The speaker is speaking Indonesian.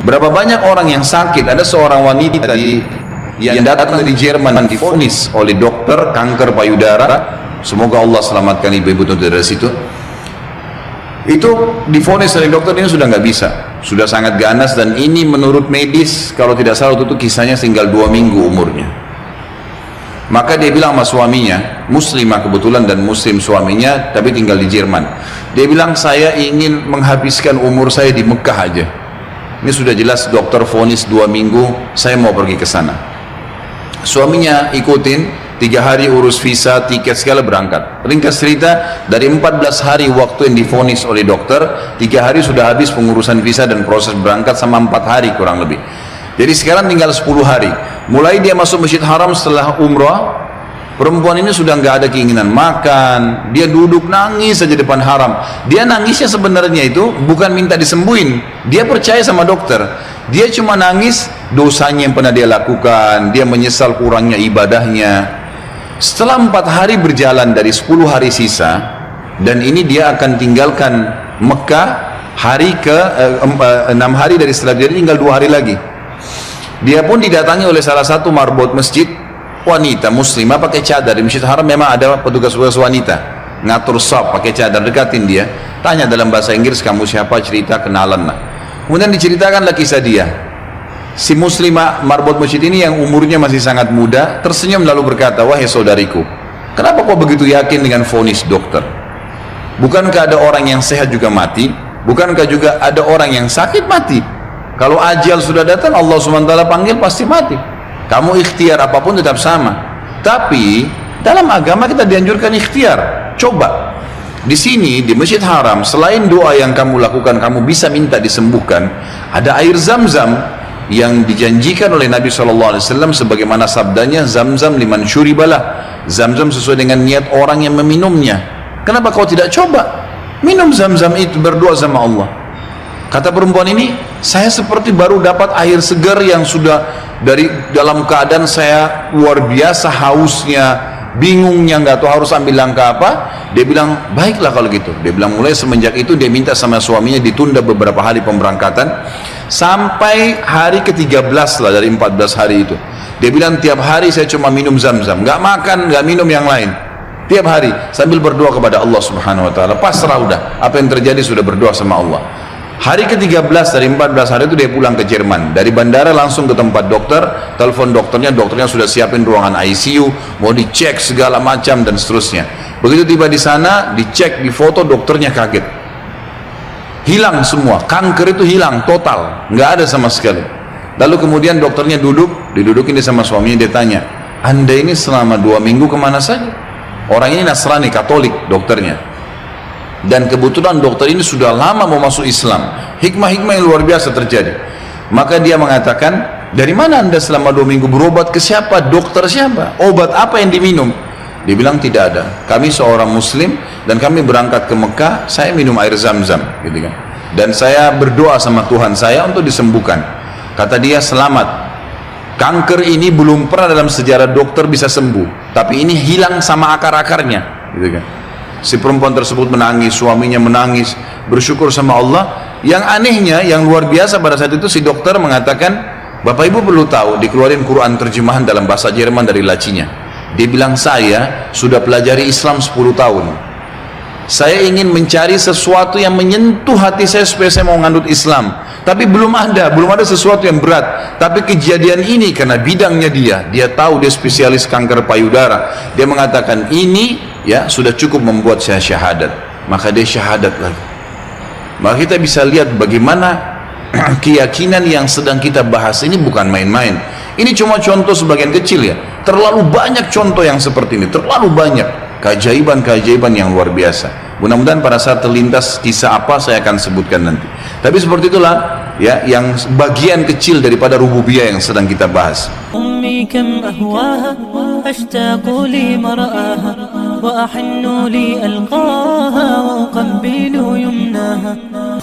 Berapa banyak orang yang sakit? Ada seorang wanita yang datang dari Jerman divonis oleh dokter kanker payudara. Semoga Allah selamatkan ibu-ibu dari situ. Itu divonis oleh dokter, ini sudah nggak bisa, sudah sangat ganas, dan ini menurut medis kalau tidak salah itu kisahnya tinggal 2 minggu umurnya. Maka dia bilang sama suaminya, muslimah kebetulan dan muslim suaminya, tapi tinggal di Jerman. Dia bilang, saya ingin menghabiskan umur saya di Mekah aja. Ini sudah jelas dokter vonis 2 minggu, saya mau pergi ke sana. Suaminya ikutin, 3 hari urus visa, tiket segala, berangkat. Ringkas cerita, dari 14 hari waktu yang divonis oleh dokter, 3 hari sudah habis pengurusan visa dan proses berangkat sama 4 hari kurang lebih. Jadi sekarang tinggal 10 hari. Mulai dia masuk Masjid Haram setelah umrah, perempuan ini sudah nggak ada keinginan makan, dia duduk nangis saja depan haram. Dia nangisnya sebenarnya itu bukan minta disembuhin, dia percaya sama dokter. Dia cuma nangis dosanya yang pernah dia lakukan, dia menyesal kurangnya ibadahnya. Setelah 4 hari berjalan dari 10 hari sisa, dan ini dia akan tinggalkan Mekah hari ke 6 hari dari setelah, jadi tinggal 2 hari lagi. Dia pun didatangi oleh salah satu marbot masjid, wanita muslimah pakai cadar. Di Masjid Haram memang ada petugas-petugas wanita ngatur shaf pakai cadar, dekatin dia, tanya dalam bahasa Inggris, kamu siapa, cerita, kenalan lah. Kemudian diceritakanlah kisah dia. Si muslimah marbot masjid ini yang umurnya masih sangat muda tersenyum lalu berkata, wahai saudariku, kenapa kau begitu yakin dengan vonis dokter? Bukankah ada orang yang sehat juga mati? Bukankah juga ada orang yang sakit mati? Kalau ajal sudah datang, Allah SWT panggil pasti mati. Kamu ikhtiar apapun tetap sama. Tapi dalam agama kita dianjurkan ikhtiar. Coba di sini di Masjid Haram, selain doa yang kamu lakukan, kamu bisa minta disembuhkan. Ada air Zam-Zam yang dijanjikan oleh Nabi SAW, sebagaimana sabdanya, Zam-Zam liman syuribalah. Zam-Zam sesuai dengan niat orang yang meminumnya. Kenapa kau tidak coba minum Zam-Zam itu, berdoa sama Allah? Kata perempuan ini, saya seperti baru dapat air segar yang sudah dari dalam keadaan saya luar biasa hausnya, bingungnya, nggak tahu harus ambil langkah apa. Dia bilang, baiklah kalau gitu. Dia bilang, mulai semenjak itu dia minta sama suaminya ditunda beberapa hari pemberangkatan sampai hari ke-13 lah dari 14 hari itu. Dia bilang, tiap hari saya cuma minum Zam-Zam, nggak makan, nggak minum yang lain, tiap hari sambil berdoa kepada Allah Subhanahu Wa Taala. Pasrah udah, apa yang terjadi sudah berdoa sama Allah. Hari ke-13 dari 14 hari itu dia pulang ke Jerman. Dari bandara langsung ke tempat dokter, telepon dokternya, dokternya sudah siapin ruangan ICU, mau dicek segala macam dan seterusnya. Begitu tiba di sana, dicek, difoto, dokternya kaget. Hilang semua, kanker itu hilang total, nggak ada sama sekali. Lalu kemudian dokternya didudukin dia sama suaminya, dia tanya, Anda ini selama 2 minggu kemana saja? Orang ini Nasrani, Katolik dokternya. Dan kebetulan dokter ini sudah lama mau masuk Islam. Hikmah-hikmah yang luar biasa terjadi. Maka dia mengatakan, dari mana Anda selama 2 minggu, berobat ke siapa, dokter siapa, obat apa yang diminum? Dia bilang, tidak ada, kami seorang muslim dan kami berangkat ke Mekah, saya minum air Zam-Zam gitu kan. Dan saya berdoa sama Tuhan saya untuk disembuhkan. Kata dia, selamat, kanker ini belum pernah dalam sejarah dokter bisa sembuh, tapi ini hilang sama akar-akarnya gitu kan. Si perempuan tersebut menangis, suaminya menangis, bersyukur sama Allah. Yang anehnya, yang luar biasa pada saat itu, si dokter mengatakan, Bapak Ibu perlu tahu, dikeluarin Quran terjemahan dalam bahasa Jerman dari lacinya. Dia bilang, saya sudah pelajari Islam 10 tahun. Saya ingin mencari sesuatu yang menyentuh hati saya supaya saya mau ngandut Islam. Tapi belum ada sesuatu yang berat. Tapi kejadian ini karena bidangnya dia tahu, dia spesialis kanker payudara. Dia mengatakan ini ya sudah cukup membuat saya syahadat. Maka dia syahadat lagi. Maka kita bisa lihat bagaimana keyakinan yang sedang kita bahas ini bukan main-main. Ini cuma contoh sebagian kecil ya. Terlalu banyak contoh yang seperti ini, terlalu banyak keajaiban-keajaiban yang luar biasa. Mudah-mudahan pada saat terlintas kisah apa saya akan sebutkan nanti. Tapi seperti itulah ya yang bagian kecil daripada rububiyah yang sedang kita bahas. Ummi kam ahwaha ashtaqu li mar'aha wa ahinnu li alqaha wa uqabbilu yumnaha.